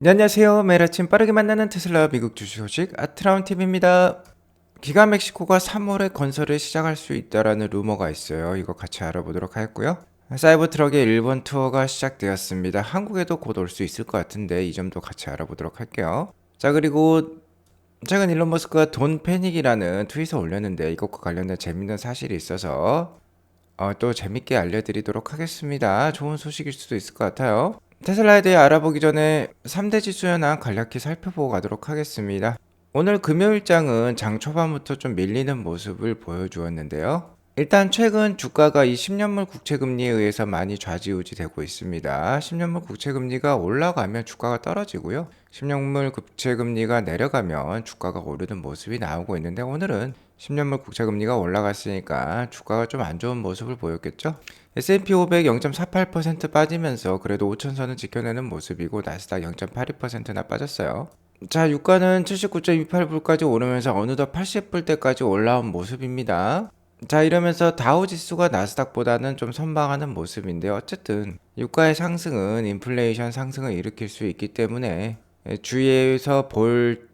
네, 안녕하세요. 매일 아침 빠르게 만나는 테슬라 미국 주식 소식 아트라운 TV입니다. 기가 멕시코가 3월에 건설을 시작할 수 있다라는 루머가 있어요. 이거 같이 알아보도록 하겠고요. 사이버 트럭의 일본 투어가 시작되었습니다. 한국에도 곧 올 수 있을 것 같은데 이 점도 같이 알아보도록 할게요. 자, 그리고 최근 일론 머스크가 돈 패닉이라는 트윗을 올렸는데 이것과 관련된 재밌는 사실이 있어서 또 재밌게 알려드리도록 하겠습니다. 좋은 소식일 수도 있을 것 같아요. 테슬라에 대해 알아보기 전에 3대 지수 현황 간략히 살펴보고 가도록 하겠습니다. 오늘 금요일장은 장 초반부터 좀 밀리는 모습을 보여주었는데요. 일단 최근 주가가 이 10년물 국채금리에 의해서 많이 좌지우지 되고 있습니다. 10년물 국채금리가 올라가면 주가가 떨어지고요. 10년물 국채금리가 내려가면 주가가 오르는 모습이 나오고 있는데 오늘은 10년물 국채금리가 올라갔으니까 주가가 좀 안 좋은 모습을 보였겠죠. S&P 500 0.48% 빠지면서 그래도 5천선은 지켜내는 모습이고 나스닥 0.82%나 빠졌어요. 자, 유가는 79.28불까지 오르면서 어느덧 80불대까지 올라온 모습입니다. 자, 이러면서 다우 지수가 나스닥보다는 좀 선방하는 모습인데 어쨌든 유가의 상승은 인플레이션 상승을 일으킬 수 있기 때문에 주의해서 볼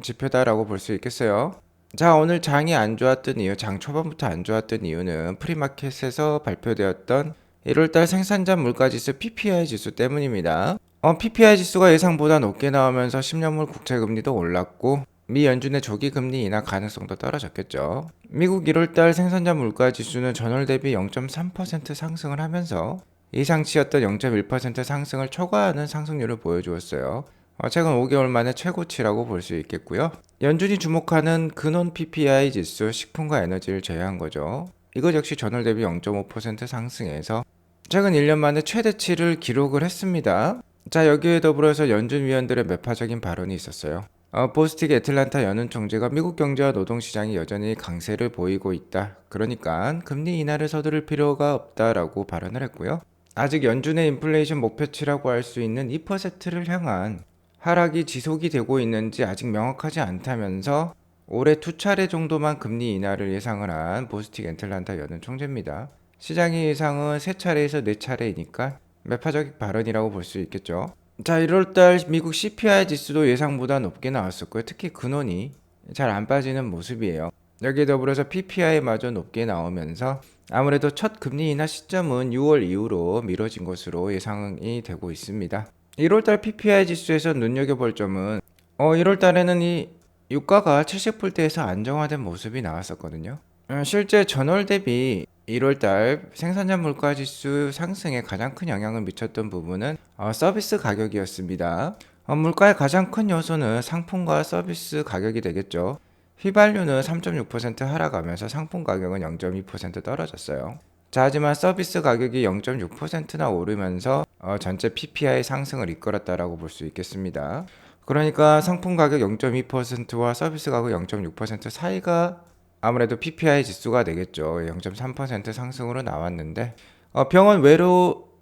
지표다라고 볼 수 있겠어요. 자, 오늘 장이 안 좋았던 이유, 장 초반부터 안 좋았던 이유는 프리마켓에서 발표되었던 1월달 생산자 물가지수 PPI 지수 때문입니다. PPI 지수가 예상보다 높게 나오면서 10년물 국채금리도 올랐고 미 연준의 조기 금리 인하 가능성도 떨어졌겠죠. 미국 1월달 생산자 물가 지수는 전월 대비 0.3% 상승을 하면서 예상치였던 0.1% 상승을 초과하는 상승률을 보여주었어요. 최근 5개월 만에 최고치라고 볼 수 있겠고요. 연준이 주목하는 근원 PPI 지수, 식품과 에너지를 제외한 거죠. 이것 역시 전월 대비 0.5% 상승해서 최근 1년 만에 최대치를 기록을 했습니다. 자, 여기에 더불어서 연준 위원들의 매파적인 발언이 있었어요. 보스틱 애틀란타 연은 총재가 미국 경제와 노동시장이 여전히 강세를 보이고 있다. 그러니까 금리 인하를 서두를 필요가 없다라고 발언을 했고요. 아직 연준의 인플레이션 목표치라고 할 수 있는 2%를 향한 하락이 지속이 되고 있는지 아직 명확하지 않다면서 올해 2차례 정도만 금리 인하를 예상을 한 보스틱 애틀란타 연은 총재입니다. 시장의 예상은 3차례에서 4차례이니까 매파적 발언이라고 볼 수 있겠죠. 자, 1월달 미국 CPI 지수도 예상보다 높게 나왔었고요. 특히 근원이 잘 안 빠지는 모습이에요. 여기에 더불어서 PPI마저 높게 나오면서 아무래도 첫 금리 인하 시점은 6월 이후로 미뤄진 것으로 예상이 되고 있습니다. 1월달 PPI 지수에서 눈여겨볼 점은 1월달에는 이 유가가 70불대에서 안정화된 모습이 나왔었거든요. 실제 전월 대비 1월달 생산자 물가 지수 상승에 가장 큰 영향을 미쳤던 부분은 서비스 가격이었습니다. 물가의 가장 큰 요소는 상품과 서비스 가격이 되겠죠. 휘발유는 3.6% 하락하면서 상품 가격은 0.2% 떨어졌어요. 자, 하지만 서비스 가격이 0.6%나 오르면서 전체 PPI 상승을 이끌었다라고 볼 수 있겠습니다. 그러니까 상품 가격 0.2%와 서비스 가격 0.6% 사이가 아무래도 PPI 지수가 되겠죠. 0.3% 상승으로 나왔는데 병원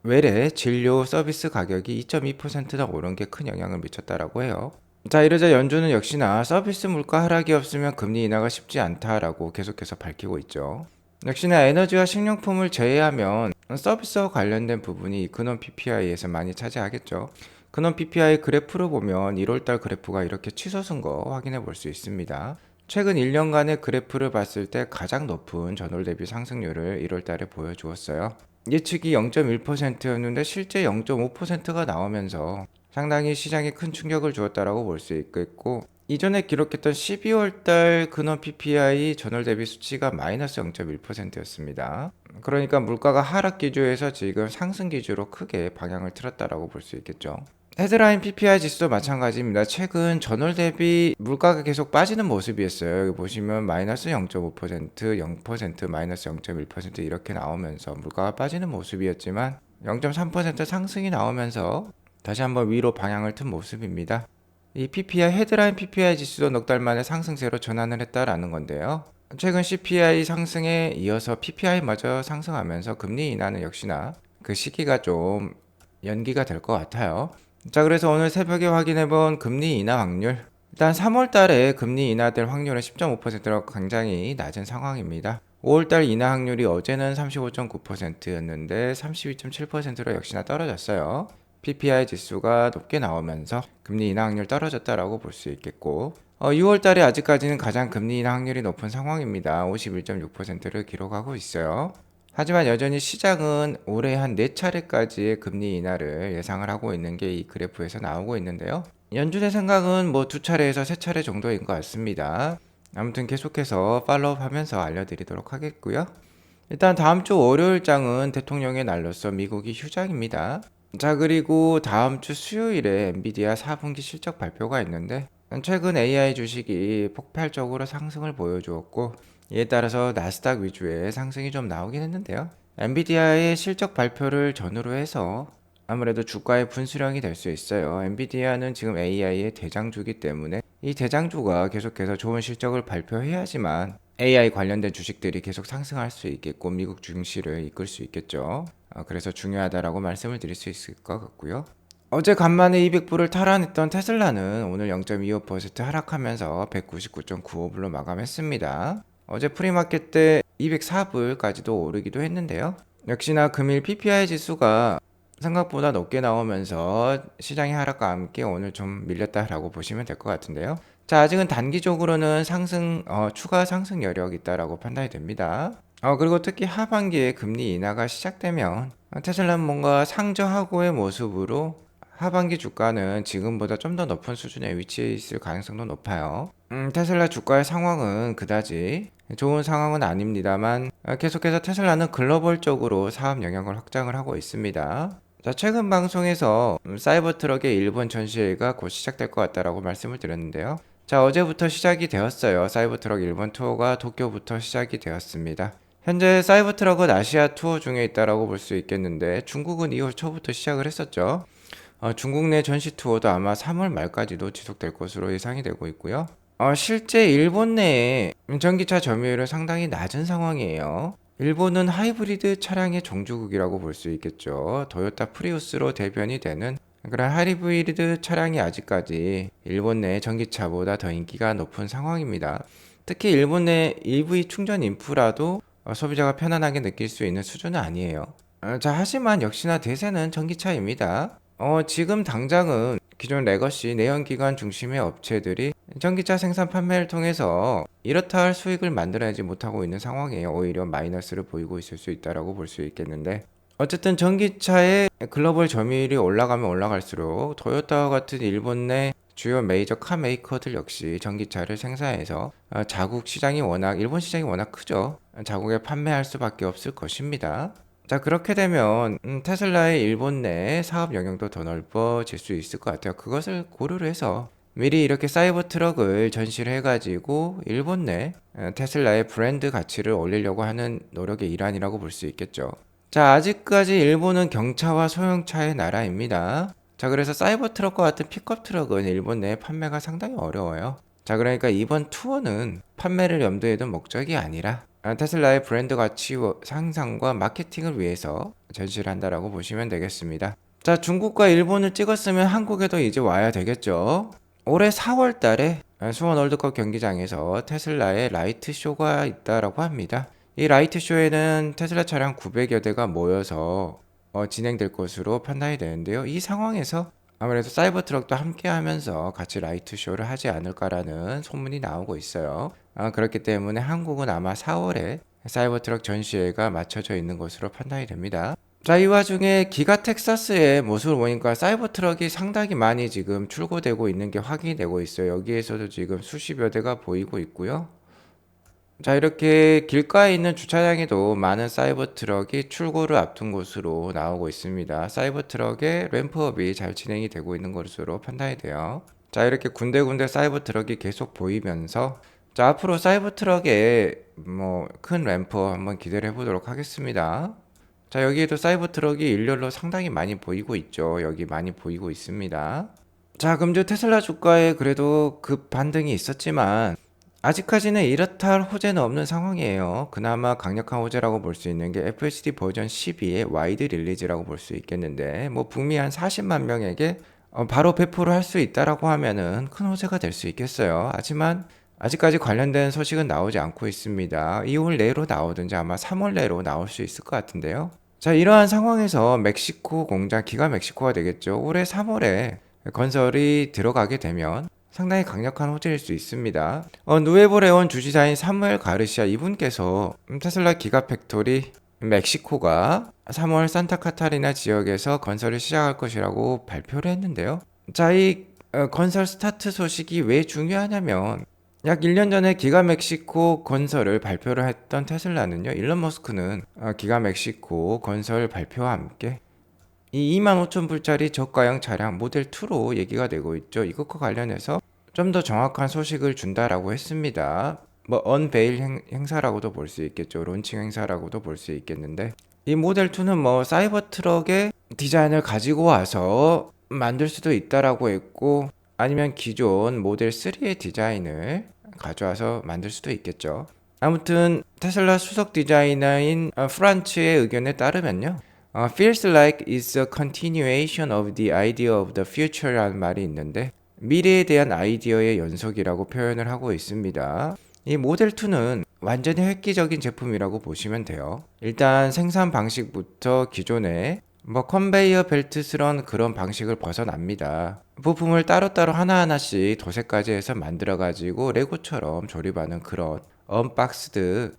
외래 진료 서비스 가격이 2.2%나 오른 게 큰 영향을 미쳤다라고 해요. 자, 이러자 연준은 역시나 서비스 물가 하락이 없으면 금리 인하가 쉽지 않다라고 계속해서 밝히고 있죠. 역시나 에너지와 식료품을 제외하면 서비스와 관련된 부분이 근원 PPI에서 많이 차지하겠죠. 근원 PPI 그래프로 보면 1월달 그래프가 이렇게 치솟은 거 확인해 볼 수 있습니다. 최근 1년간의 그래프를 봤을 때 가장 높은 전월 대비 상승률을 1월달에 보여주었어요. 예측이 0.1%였는데 실제 0.5%가 나오면서 상당히 시장에 큰 충격을 주었다라고 볼 수 있겠고, 이전에 기록했던 12월달 근원 PPI 전월 대비 수치가 마이너스 0.1%였습니다. 그러니까 물가가 하락 기조에서 지금 상승 기조로 크게 방향을 틀었다라고 볼 수 있겠죠. 헤드라인 PPI 지수도 마찬가지입니다. 최근 전월 대비 물가가 계속 빠지는 모습이었어요. 여기 보시면 마이너스 0.5%, 0%, 마이너스 0.1% 이렇게 나오면서 물가가 빠지는 모습이었지만 0.3% 상승이 나오면서 다시 한번 위로 방향을 튼 모습입니다. 이 PPI 헤드라인 PPI 지수도 넉 달 만에 상승세로 전환을 했다라는 건데요. 최근 CPI 상승에 이어서 PPI마저 상승하면서 금리 인하는 역시나 그 시기가 좀 연기가 될 것 같아요. 자, 그래서 오늘 새벽에 확인해본 금리 인하 확률. 일단 3월 달에 금리 인하될 확률은 10.5%로 굉장히 낮은 상황입니다. 5월 달 인하 확률이 어제는 35.9%였는데 32.7%로 역시나 떨어졌어요. PPI 지수가 높게 나오면서 금리 인하 확률 떨어졌다라고 볼 수 있겠고 6월 달에 아직까지는 가장 금리 인하 확률이 높은 상황입니다. 51.6%를 기록하고 있어요. 하지만 여전히 시장은 올해 한 4차례까지의 금리 인하를 예상을 하고 있는 게 이 그래프에서 나오고 있는데요. 연준의 생각은 뭐 2차례에서 3차례 정도인 것 같습니다. 아무튼 계속해서 팔로우 하면서 알려드리도록 하겠고요. 일단 다음 주 월요일장은 대통령의 날로서 미국이 휴장입니다. 자, 그리고 다음 주 수요일에 엔비디아 4분기 실적 발표가 있는데 최근 AI 주식이 폭발적으로 상승을 보여주었고 이에 따라서 나스닥 위주의 상승이 좀 나오긴 했는데요. 엔비디아의 실적 발표를 전후로 해서 아무래도 주가의 분수령이 될 수 있어요. 엔비디아는 지금 AI의 대장주기 때문에 이 대장주가 계속해서 좋은 실적을 발표해야지만 AI 관련된 주식들이 계속 상승할 수 있겠고 미국 증시를 이끌 수 있겠죠. 그래서 중요하다라고 말씀을 드릴 수 있을 것 같고요. 어제 간만에 200불을 탈환했던 테슬라는 오늘 0.25% 하락하면서 199.95불로 마감했습니다. 어제 프리마켓 때 204불까지도 오르기도 했는데요. 역시나 금일 PPI 지수가 생각보다 높게 나오면서 시장의 하락과 함께 오늘 좀 밀렸다라고 보시면 될 것 같은데요. 자, 아직은 단기적으로는 추가 상승 여력이 있다라고 판단이 됩니다. 그리고 특히 하반기에 금리 인하가 시작되면 테슬라는 뭔가 상저하고의 모습으로 하반기 주가는 지금보다 좀 더 높은 수준에 위치해 있을 가능성도 높아요. 테슬라 주가의 상황은 그다지 좋은 상황은 아닙니다만 계속해서 테슬라는 글로벌적으로 사업 영역을 확장을 하고 있습니다. 자, 최근 방송에서 사이버트럭의 일본 전시회가 곧 시작될 것 같다라고 말씀을 드렸는데요. 자, 어제부터 시작이 되었어요. 사이버트럭 일본 투어가 도쿄부터 시작이 되었습니다. 현재 사이버트럭은 아시아 투어 중에 있다라고 볼 수 있겠는데 중국은 2월 초부터 시작을 했었죠. 중국 내 전시 투어도 아마 3월 말까지도 지속될 것으로 예상이 되고 있고요. 실제 일본 내에 전기차 점유율은 상당히 낮은 상황이에요. 일본은 하이브리드 차량의 종주국이라고 볼 수 있겠죠. 토요타 프리우스로 대변이 되는 그런 하이브리드 차량이 아직까지 일본 내 전기차보다 더 인기가 높은 상황입니다. 특히 일본 내 EV 충전 인프라도 소비자가 편안하게 느낄 수 있는 수준은 아니에요. 자, 하지만 역시나 대세는 전기차입니다. 지금 당장은 기존 레거시 내연기관 중심의 업체들이 전기차 생산 판매를 통해서 이렇다 할 수익을 만들어내지 못하고 있는 상황이에요. 오히려 마이너스를 보이고 있을 수 있다라고 볼 수 있겠는데 어쨌든 전기차의 글로벌 점유율이 올라가면 올라갈수록 토요타와 같은 일본 내 주요 메이저 카 메이커들 역시 전기차를 생산해서 자국 시장이 일본 시장이 워낙 크죠. 자국에 판매할 수밖에 없을 것입니다. 자, 그렇게 되면 테슬라의 일본 내 사업 영역도 더 넓어질 수 있을 것 같아요. 그것을 고려를 해서 미리 이렇게 사이버 트럭을 전시를 해가지고 일본 내 테슬라의 브랜드 가치를 올리려고 하는 노력의 일환이라고 볼 수 있겠죠. 자, 아직까지 일본은 경차와 소형차의 나라입니다. 자, 그래서 사이버 트럭과 같은 픽업 트럭은 일본 내 판매가 상당히 어려워요. 자, 그러니까 이번 투어는 판매를 염두에 둔 목적이 아니라 테슬라의 브랜드 가치 상상과 마케팅을 위해서 전시를 한다라고 보시면 되겠습니다. 자, 중국과 일본을 찍었으면 한국에도 이제 와야 되겠죠. 올해 4월 달에 수원 월드컵 경기장에서 테슬라의 라이트 쇼가 있다라고 합니다. 이 라이트 쇼에는 테슬라 차량 900여 대가 모여서 진행될 것으로 판단이 되는데요. 이 상황에서 아무래도 사이버 트럭도 함께 하면서 같이 라이트 쇼를 하지 않을까라는 소문이 나오고 있어요. 그렇기 때문에 한국은 아마 4월에 사이버 트럭 전시회가 맞춰져 있는 것으로 판단이 됩니다. 자, 이 와중에 기가 텍사스의 모습을 보니까 사이버 트럭이 상당히 많이 지금 출고되고 있는 게 확인이 되고 있어요. 여기에서도 지금 수십여 대가 보이고 있고요. 자, 이렇게 길가에 있는 주차장에도 많은 사이버 트럭이 출고를 앞둔 것으로 나오고 있습니다. 사이버 트럭의 램프업이 잘 진행이 되고 있는 것으로 판단이 돼요. 자, 이렇게 군데군데 사이버 트럭이 계속 보이면서 자, 앞으로 사이버 트럭의 큰 램프업 한번 기대를 해보도록 하겠습니다. 자, 여기에도 사이버 트럭이 일렬로 상당히 많이 보이고 있죠. 여기 많이 보이고 있습니다. 자, 금주 테슬라 주가에 그래도 급 반등이 있었지만 아직까지는 이렇다 할 호재는 없는 상황이에요. 그나마 강력한 호재라고 볼 수 있는 게 FSD 버전 12의 와이드 릴리즈라고 볼 수 있겠는데 북미 한 40만 명에게 바로 배포를 할 수 있다라고 하면은 큰 호재가 될 수 있겠어요. 하지만 아직까지 관련된 소식은 나오지 않고 있습니다. 2월 내로 나오든지 아마 3월 내로 나올 수 있을 것 같은데요. 자, 이러한 상황에서 멕시코 공장, 기가 멕시코가 되겠죠. 올해 3월에 건설이 들어가게 되면 상당히 강력한 호재일 수 있습니다. 누에보레온 주지사인 사무엘 가르시아 이분께서 테슬라 기가 팩토리 멕시코가 3월 산타카타리나 지역에서 건설을 시작할 것이라고 발표를 했는데요. 자, 이 건설 스타트 소식이 왜 중요하냐면 약 1년 전에 기가 멕시코 건설을 발표를 했던 테슬라는요. 일론 머스크는 기가 멕시코 건설 발표와 함께 이 25,000불짜리 저가형 차량 모델 2로 얘기가 되고 있죠. 이것과 관련해서 좀 더 정확한 소식을 준다라고 했습니다. 뭐 언베일 행사라고도 볼 수 있겠죠. 론칭 행사라고도 볼 수 있겠는데 이 모델 2는 뭐 사이버 트럭의 디자인을 가지고 와서 만들 수도 있다라고 했고 아니면 기존 모델 3의 디자인을 가져와서 만들 수도 있겠죠. 아무튼 테슬라 수석 디자이너인 프란츠의 의견에 따르면요. Feels like it's a continuation of the idea of the future라는 말이 있는데 미래에 대한 아이디어의 연속이라고 표현을 하고 있습니다. 이 모델 2는 완전히 획기적인 제품이라고 보시면 돼요. 일단 생산 방식부터 기존의 뭐 컨베이어 벨트스런 그런 방식을 벗어납니다. 부품을 따로따로 하나하나씩 도색까지 해서 만들어가지고 레고처럼 조립하는 그런 언박스드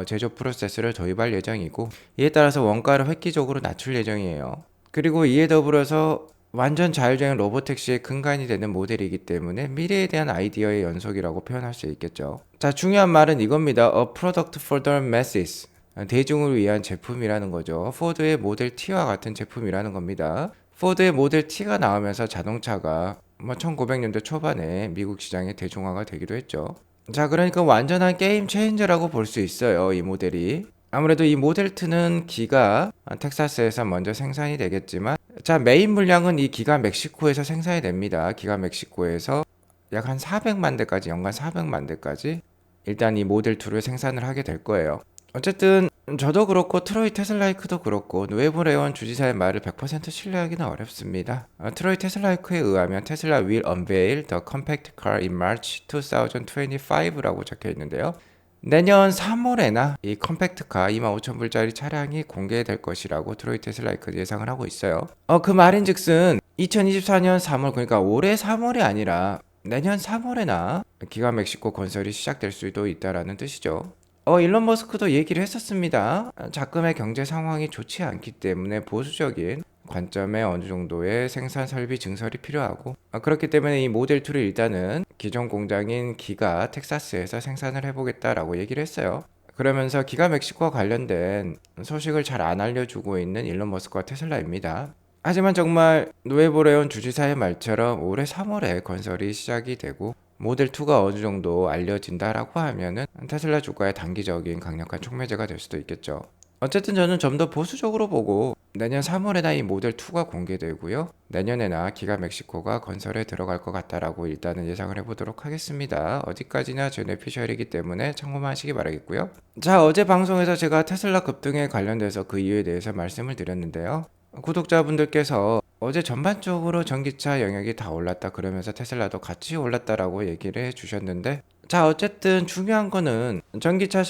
제조 프로세스를 도입할 예정이고 이에 따라서 원가를 획기적으로 낮출 예정이에요. 그리고 이에 더불어서 완전 자율주행 로보택시의 근간이 되는 모델이기 때문에 미래에 대한 아이디어의 연속이라고 표현할 수 있겠죠. 자, 중요한 말은 이겁니다. A product for the masses. 대중을 위한 제품이라는 거죠. 포드의 모델 T와 같은 제품이라는 겁니다. 포드의 모델 T가 나오면서 자동차가 1900년대 초반에 미국 시장에 대중화가 되기도 했죠. 자, 그러니까 완전한 게임 체인저라고 볼 수 있어요. 이 모델이. 아무래도 이 모델 2는 기가 텍사스에서 먼저 생산이 되겠지만 자, 메인 물량은 이 기가 멕시코에서 생산이 됩니다. 기가 멕시코에서 약 한 400만 대까지, 연간 400만 대까지 일단 이 모델 2를 생산을 하게 될 거예요. 어쨌든 저도 그렇고 트로이 테슬라이크도 그렇고 누에보레온 주지사의 말을 100% 신뢰하기는 어렵습니다. 트로이 테슬라이크에 의하면 테슬라 will unveil the compact car in March 2025라고 적혀 있는데요. 내년 3월에나 이 컴팩트카 25,000불짜리 차량이 공개될 것이라고 트로이 테슬라이크 예상을 하고 있어요. 그 말인즉슨 2024년 3월 그러니까 올해 3월이 아니라 내년 3월에나 기가 멕시코 건설이 시작될 수도 있다라는 뜻이죠. 일론 머스크도 얘기를 했었습니다. 자금의 경제 상황이 좋지 않기 때문에 보수적인 관점에 어느 정도의 생산 설비 증설이 필요하고 그렇기 때문에 이 모델 2를 일단은 기존 공장인 기가 텍사스에서 생산을 해보겠다라고 얘기를 했어요. 그러면서 기가 멕시코와 관련된 소식을 잘 안 알려주고 있는 일론 머스크와 테슬라입니다. 하지만 정말 누에보레온 주지사의 말처럼 올해 3월에 건설이 시작이 되고 모델 2가 어느 정도 알려진다라고 하면은 테슬라 주가의 단기적인 강력한 촉매제가 될 수도 있겠죠. 어쨌든 저는 좀 더 보수적으로 보고 내년 3월에나 이 모델 2가 공개되고요. 내년에나 기가 멕시코가 건설에 들어갈 것 같다라고 일단은 예상을 해보도록 하겠습니다. 어디까지나 제 뇌피셜이기 때문에 참고만 하시기 바라겠고요. 자, 어제 방송에서 제가 테슬라 급등에 관련돼서 그 이유에 대해서 말씀을 드렸는데요. 구독자분들께서 어제 전반적으로 전기차 영역이 다 올랐다 그러면서 테슬라도 같이 올랐다라고 얘기를 해주셨는데 자, 어쨌든 중요한 거는 전기차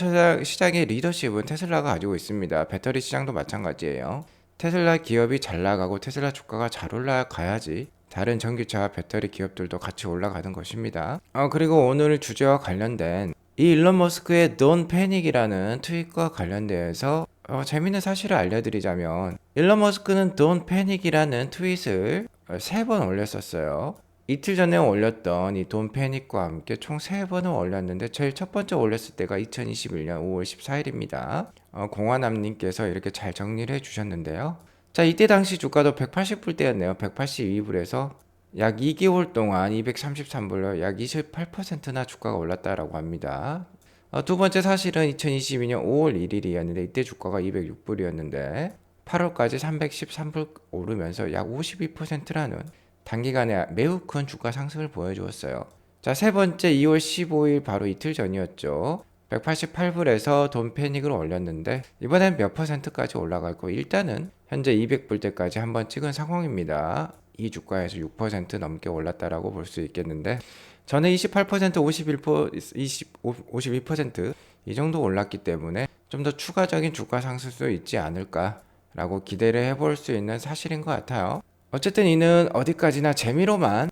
시장의 리더십은 테슬라가 가지고 있습니다. 배터리 시장도 마찬가지예요. 테슬라 기업이 잘 나가고 테슬라 주가가 잘 올라가야지 다른 전기차 배터리 기업들도 같이 올라가는 것입니다. 그리고 오늘 주제와 관련된 이 일론 머스크의 Don't Panic이라는 트윗과 관련돼서 재밌는 사실을 알려드리자면 일론 머스크는 Don't Panic이라는 트윗을 3번 올렸었어요. 이틀 전에 올렸던 이 Don't Panic과 함께 총 3번을 올렸는데 제일 첫 번째 올렸을 때가 2021년 5월 14일입니다. 공화남님께서 이렇게 잘 정리를 해주셨는데요. 자, 이때 당시 주가도 180불대였네요. 182불에서 약 2개월 동안 233불로 약 28%나 주가가 올랐다라고 합니다. 두 번째 사실은 2022년 5월 1일이었는데 이때 주가가 206불이었는데 8월까지 313불 오르면서 약 52%라는 단기간에 매우 큰 주가 상승을 보여주었어요. 자, 세 번째 2월 15일 바로 이틀 전이었죠. 188불에서 돈 패닉을 올렸는데 이번엔 몇 %까지 올라갔고 일단은 현재 200불대까지 한번 찍은 상황입니다. 이 주가에서 6% 넘게 올랐다라고 볼 수 있겠는데 전에 28%, 52% 이 정도 올랐기 때문에 좀 더 추가적인 주가 상승도 있지 않을까 라고 기대를 해볼 수 있는 사실인 것 같아요. 어쨌든 이는 어디까지나 재미로만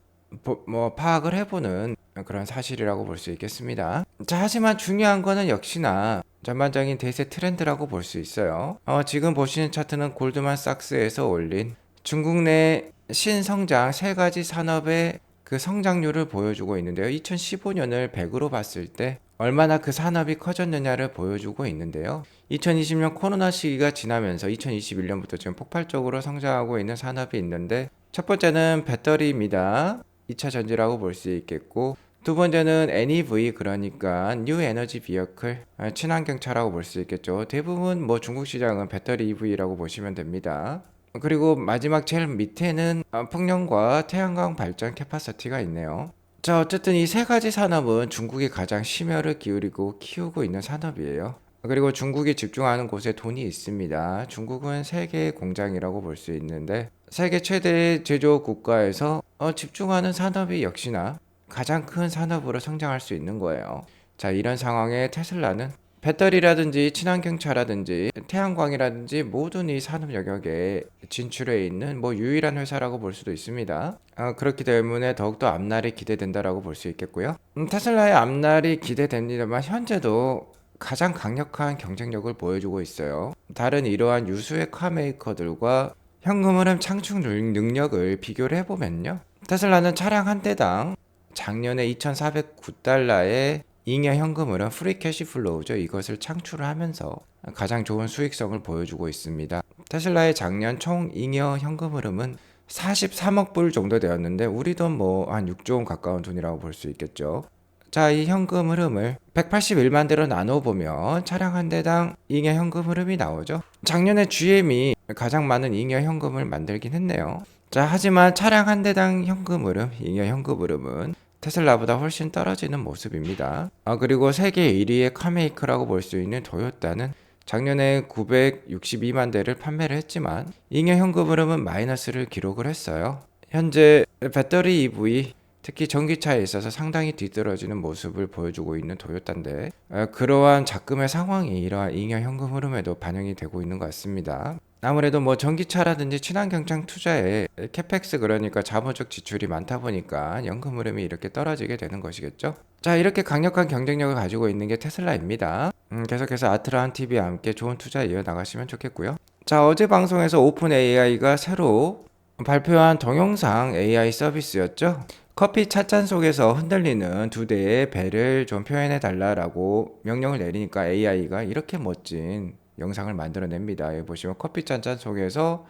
파악을 해보는 그런 사실이라고 볼 수 있겠습니다. 자, 하지만 중요한 거는 역시나 전반적인 대세 트렌드라고 볼 수 있어요. 지금 보시는 차트는 골드만삭스에서 올린 중국 내 신성장 세 가지 산업의 그 성장률을 보여주고 있는데요. 2015년을 100으로 봤을 때 얼마나 그 산업이 커졌느냐를 보여주고 있는데요. 2020년 코로나 시기가 지나면서 2021년부터 지금 폭발적으로 성장하고 있는 산업이 있는데, 첫 번째는 배터리입니다. 2차 전지라고 볼 수 있겠고, 두 번째는 NEV, 그러니까 뉴 에너지 비어클, 친환경차라고 볼 수 있겠죠. 대부분 중국 시장은 배터리 EV라고 보시면 됩니다. 그리고 마지막 제일 밑에는 풍력과 태양광 발전 캐파시티가 있네요. 자, 어쨌든 이 세 가지 산업은 중국이 가장 심혈을 기울이고 키우고 있는 산업이에요. 그리고 중국이 집중하는 곳에 돈이 있습니다. 중국은 세계의 공장이라고 볼 수 있는데, 세계 최대의 제조업 국가에서 집중하는 산업이 역시나 가장 큰 산업으로 성장할 수 있는 거예요. 자, 이런 상황에 테슬라는 배터리라든지 친환경차라든지 태양광이라든지 모든 이 산업 영역에 진출해 있는 유일한 회사라고 볼 수도 있습니다. 그렇기 때문에 더욱더 앞날이 기대된다라고 볼 수 있겠고요. 테슬라의 앞날이 기대됩니다만 현재도 가장 강력한 경쟁력을 보여주고 있어요. 다른 이러한 유수의 카메이커들과 현금 흐름 창출 능력을 비교를 해보면요, 테슬라는 차량 한 대당 작년에 2,409달러의 잉여 현금 흐름, 프리 캐시 플로우죠. 이것을 창출을 하면서 가장 좋은 수익성을 보여주고 있습니다. 테슬라의 작년 총 잉여 현금 흐름은 43억 불 정도 되었는데, 우리 돈 한 6조 원 가까운 돈이라고 볼 수 있겠죠. 자, 이 현금 흐름을 181만 대로 나눠보면 차량 한 대당 잉여 현금 흐름이 나오죠. 작년에 GM이 가장 많은 잉여 현금을 만들긴 했네요. 자, 하지만 차량 한 대당 현금 흐름, 잉여 현금 흐름은 테슬라보다 훨씬 떨어지는 모습입니다. 그리고 세계 1위의 카메이커라고 볼 수 있는 토요타는 작년에 962만 대를 판매를 했지만 잉여 현금 흐름은 마이너스를 기록을 했어요. 현재 배터리 EV, 특히 전기차에 있어서 상당히 뒤떨어지는 모습을 보여주고 있는 토요타인데, 그러한 작금의 상황이 이러한 잉여 현금 흐름에도 반영이 되고 있는 것 같습니다. 아무래도 전기차라든지 친환경차 투자에 캐펙스, 그러니까 자본적 지출이 많다 보니까 연금 흐름이 이렇게 떨어지게 되는 것이겠죠. 자, 이렇게 강력한 경쟁력을 가지고 있는 게 테슬라입니다. 계속해서 아트라운 TV와 함께 좋은 투자 이어나가시면 좋겠고요. 자, 어제 방송에서 오픈 AI가 새로 발표한 동영상 AI 서비스였죠. 커피 찻잔 속에서 흔들리는 두 대의 배를 좀 표현해 달라라고 명령을 내리니까 AI가 이렇게 멋진 영상을 만들어냅니다. 여기 보시면 커피 짠 속에서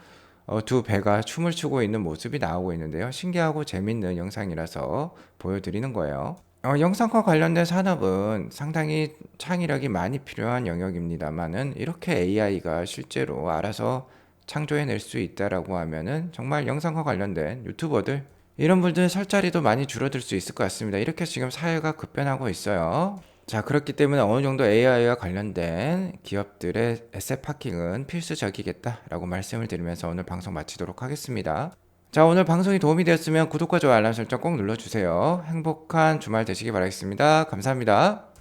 두 배가 춤을 추고 있는 모습이 나오고 있는데요. 신기하고 재밌는 영상이라서 보여드리는 거예요. 영상과 관련된 산업은 상당히 창의력이 많이 필요한 영역입니다만은, 이렇게 AI가 실제로 알아서 창조해낼 수 있다라고 하면은 정말 영상과 관련된 유튜버들, 이런 분들 설 자리도 많이 줄어들 수 있을 것 같습니다. 이렇게 지금 사회가 급변하고 있어요. 자, 그렇기 때문에 어느 정도 AI와 관련된 기업들의 에셋 파킹은 필수적이겠다라고 말씀을 드리면서 오늘 방송 마치도록 하겠습니다. 자, 오늘 방송이 도움이 되었으면 구독과 좋아요, 알람 설정 꼭 눌러주세요. 행복한 주말 되시기 바라겠습니다. 감사합니다.